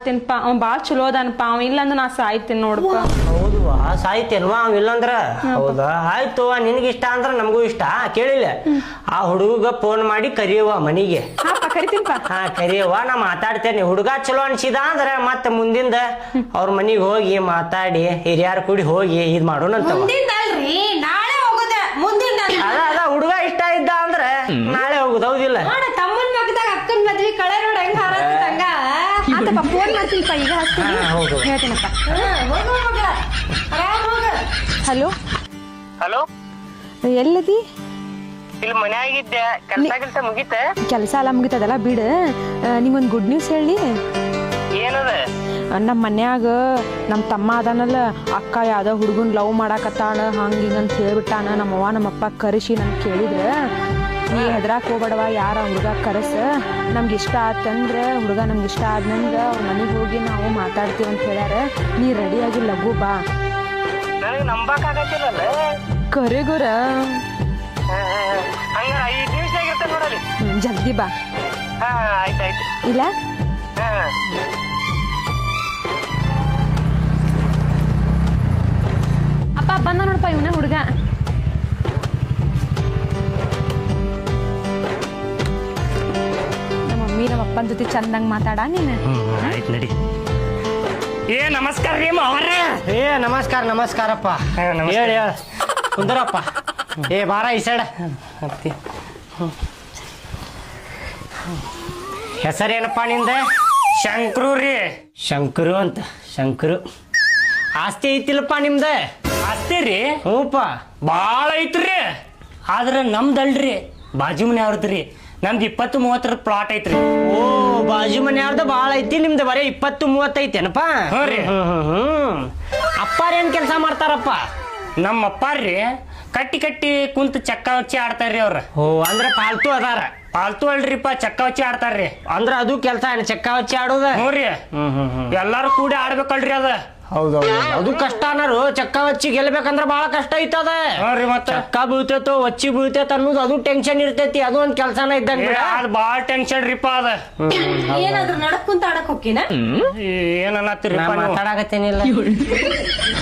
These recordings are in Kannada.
ಅವ ಬಾಳ ಚಲೋ ಅದಾನಪ್ಪ. ಅವ ಇಲ್ಲಂದ್ರ ನಾ ಸಾಯ್ತೀನಿ ನೋಡಪ್ಪ. ಹೌದವಾ ಸಾಯ್ತೇನ್ವಾ ಅವ ಇಲ್ಲಂದ್ರ? ಹೌದಾ ಆಯ್ತು, ನಿನಗೆ ಇಷ್ಟ ಅಂದ್ರ ನಮಗೂ ಇಷ್ಟ. ಕೇಳಿಲ್ಲ ಆ ಹುಡುಗ ಫೋನ್ ಮಾಡಿ ಕರಿಯವ ಮನಿಗೆ. ಕರಿತೀನಪ್ಪ. ಹಾ ಕರಿಯವ, ನಾ ಮಾತಾಡ್ತೇನೆ. ಹುಡುಗ ಚಲೋ ಅನ್ಸಿದ ಅಂದ್ರ ಮತ್ತ ಮುಂದಿಂದ ಅವ್ರ ಮನಿಗೆ ಹೋಗಿ ಮಾತಾಡಿ ಹಿರಿಯಾರ ಕೂಡಿ ಹೋಗಿ ಇದ್ ಮಾಡೋಣಂತವ. ಅದ ಹುಡುಗ ಇಷ್ಟ ಇದ್ದ ಅಂದ್ರ ನಾಳೆ ಹೋಗುದು. ಹೌದಿಲ್ಲ? ತಮ್ಮನ್ ಮಗದಾಗ ಅಕ್ಕನ್ ಮದ್ವಿ ಕಳೆ ನೋಡ ಹೆಂಗ ಹಾರತ್ತಂಗ. ಆತಪ್ಪ ಫೋನ್ ಮಾಡ್ತೀನಪ್ಪ, ಈಗ ಹೇಳ್ತೀನಪ್ಪ. Hello hello, ಎಲ್ಲದಿ? ಇಲ್ಲಿ ಮನ್ಯಾಗಿದ್ದೆ. ಕೆಲಸ ಮುಗೀತ? ಕೆಲಸ ಎಲ್ಲ ಮುಗಿತದಲ್ಲ ಬಿಡು. ನಿಂಗೊಂದು ಗುಡ್ ನ್ಯೂಸ್ ಹೇಳಿ. ಏನದ? ನಮ್ಮ ಮನ್ಯಾಗ ನಮ್ಮ ತಮ್ಮ ಅದಾನಲ್ಲ, ಅಕ್ಕ ಯಾವ್ದೋ ಹುಡುಗನ್ ಲವ್ ಮಾಡಾಕತ್ತಾಳ ಹಂಗಿಂಗಂತ ಹೇಳ್ಬಿಟ್ಟಾನ. ನಮ್ಮವ್ವ ನಮ್ಮಪ್ಪ ಕರೆಸಿ ನನ್ ಕೇಳಿದ್ರೆ, ನೀ ಹೆದ್ರಾಕ್ ಹೋಗ್ಬೇಡವ, ಯಾರ ಹುಡುಗ ಕರೆಸ, ನಮ್ಗೆ ಇಷ್ಟ ಆತಂದ್ರೆ ಹುಡುಗ ನಮ್ಗೆ ಇಷ್ಟ ಆದ್ನಂದ್ರೆ ಅವ್ರ ಮನೆಗೆ ಹೋಗಿ ನಾವು ಮಾತಾಡ್ತೀವಿ ಅಂತ ಹೇಳ್ಯಾರ. ನೀ ರೆಡಿಯಾಗಿ ಲಘು ಬಾ. ನನಗೆ ನಂಬಕ್ಕಾಗತ್ತಿಲ್ಲಲ್ಲ. ಕರೆಗುರ ಹಂಗಾರ 5 ನಿಮಿಷ ಆಗಿರ್ತ ನೋಡಲಿ. ಜಲ್ದಿ ಬಾ. ಹಾ ಆಯ್ತಾಯ್ತು. ಇಲ್ಲ ಅಪ್ಪ ಬಂದ ನೋಡಪ್ಪ ಇವನ ಹುಡುಗ. ನಮ್ಮ ಮಮ್ಮಿ ನಮ್ಮ ಅಪ್ಪನ ಜೊತೆ ಚಂದಂಗ್ ಮಾತಾಡ ನೀನು. ಆಯ್ತು ನಡಿ. ಏ ನಮಸ್ಕಾರ ರೀ ಮಾವರೇ. ಏ ನಮಸ್ಕಾರ ನಮಸ್ಕಾರಪ್ಪ. ಹೇಳಿ ಕುಂದರಪ್ಪ. ಏ ಬಾರ ಈ ಸೈಡ. ಹೆಸರೇನಪ್ಪ ನಿಂದ? ಶಂಕ್ರು ರೀ. ಶಂಕರು ಅಂತ. ಶಂಕರು ಆಸ್ತಿ ಐತಿಲ್ಲಪ್ಪ ನಿಮ್ದ? ಆಸ್ತಿ ರೀ? ಹ್ಞೂಪ್ಪ. ಭಾಳ ಐತ್ರಿ. ಆದ್ರೆ ನಮ್ದಲ್ರಿ, ಬಾಜು ಮನೆ ಅವ್ರದ್ರಿ. ನಮ್ದು 20-30 ಪ್ಲಾಟ್ ಐತ್ರಿ. ಓ ಬಾಜು ಮನೆಯವ್ರದ್ದು ಭಾಳ ಐತಿ, ನಿಮ್ದು ಬರೀ 20-30 ಐತೇನಪ್ಪ? ಹ್ಞೂ ರೀ. ಅಪ್ಪಾರೇನ್ ಕೆಲಸ ಮಾಡ್ತಾರಪ್ಪ? ನಮ್ಮ ಅಪ್ಪಾರ್ರಿ ಕಟ್ಟಿ ಕಟ್ಟಿ ಕುಂತ ಚಕ್ಕ ಹಚ್ಚಿ ಆಡ್ತಾರ್ರಿ ಅವ್ರ. ಓ ಅಂದ್ರೆ ಪಾಲ್ತು ಅದಾರ? ಪಾಲ್ತು ಅಲ್ರಿಪ್ಪ, ಚಕ್ಕ ಹಚ್ಚಿ ಆಡ್ತಾರ್ರಿ. ಅಂದ್ರ ಅದು ಕೆಲಸ ಏನು ಚಕ್ಕ ಹಚ್ಚಿ ಆಡೋದ? ಹ್ಞೂ ರೀ. ಎಲ್ಲಾರು ಕೂಡಿ ಆಡ್ಬೇಕಲ್ರಿ ಅದ. ಹೌದೌದು, ಅದು ಕಷ್ಟ ಅನ್ನೋರು. ಚಕ್ಕ ಹಚ್ಚಿ ಗೆಲ್ಬೇಕಂದ್ರ ಬಹಳ ಕಷ್ಟ ಐತದ. ಮತ್ತೆ ಚಕ್ಕ ಬೀಳ್ತೇತೋ ಒಚ್ಚಿ ಬೀಳ್ತೇತ ಅನ್ನೋದು ಅದು ಟೆನ್ಷನ್ ಇರ್ತೈತಿ. ಅದು ಒಂದ್ ಕೆಲ್ಸನ ಇದ್ದಂಗ. ಅದ್ ಬಾಳ ಟೆನ್ಷನ್ ರೀಪ ಅದ. ಏನಾದ್ರು ನಡಕ್ಕುಂತ ಆಡಕ್ ಹೋಗಿನ? ಏನನ್ನತ್ತೀರಿಪ್ಪ? ಮಾತಾಡಕತ್ತೇನಿಲ್ಲ.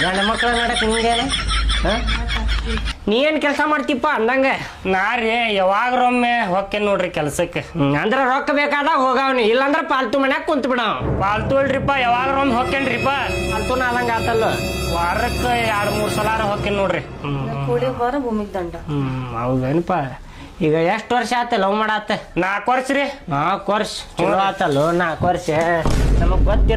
ಗಂಡ ಮಕ್ಳ ನಡಕ್ ನಿಂಗೇನ? ನೀ ಏನ್ ಕೆಲಸ ಮಾಡ್ತಿಪ್ಪ ಅಂದಂಗ? ನಾ ರೀ ಯಾವಾಗ್ರೊಮ್ಮೆ ಹೊಕ್ಕೇನ್ ನೋಡ್ರಿ ಕೆಲ್ಸಕ್ಕೆ. ಅಂದ್ರ ರೊಕ್ಕ ಬೇಕಾದಾಗ ಹೋಗವ್ನಿ, ಇಲ್ಲಂದ್ರ ಪಾಲ್ತು ಮನ್ಯಾಗ ಕುಂತ್ ಬಿಡವ್. ಪಾಲ್ತು ಅಲ್ರಿಪ್ಪ, ಯಾವಾಗ್ರೊಮ್ಮೆ ಹೊಕ್ಕೇನ್ರಿಪ್ಪ. ಪಾಲ್ತುನ ಆದಂಗ ಆತಲ್ಲ. ವಾರಕ್ಕೆ 2-3 ಸಲಾರ ಹೊಕ್ಕೇನ್ ನೋಡ್ರಿ. ಭೂಮಿಗೆ ದಂಡ. ಹೌದೇನಪ್ಪ. ಈಗ ಎಷ್ಟು ವರ್ಷ ಆತ ಲವ್ ಮಾಡಾತ? 4 ವರ್ಷ ರೀ. 4 ವರ್ಷ. ಚಲೋ ಆತಲ್ಲ 4 ವರ್ಷ. ನಮಗ್ ಗೊತ್ತಿರ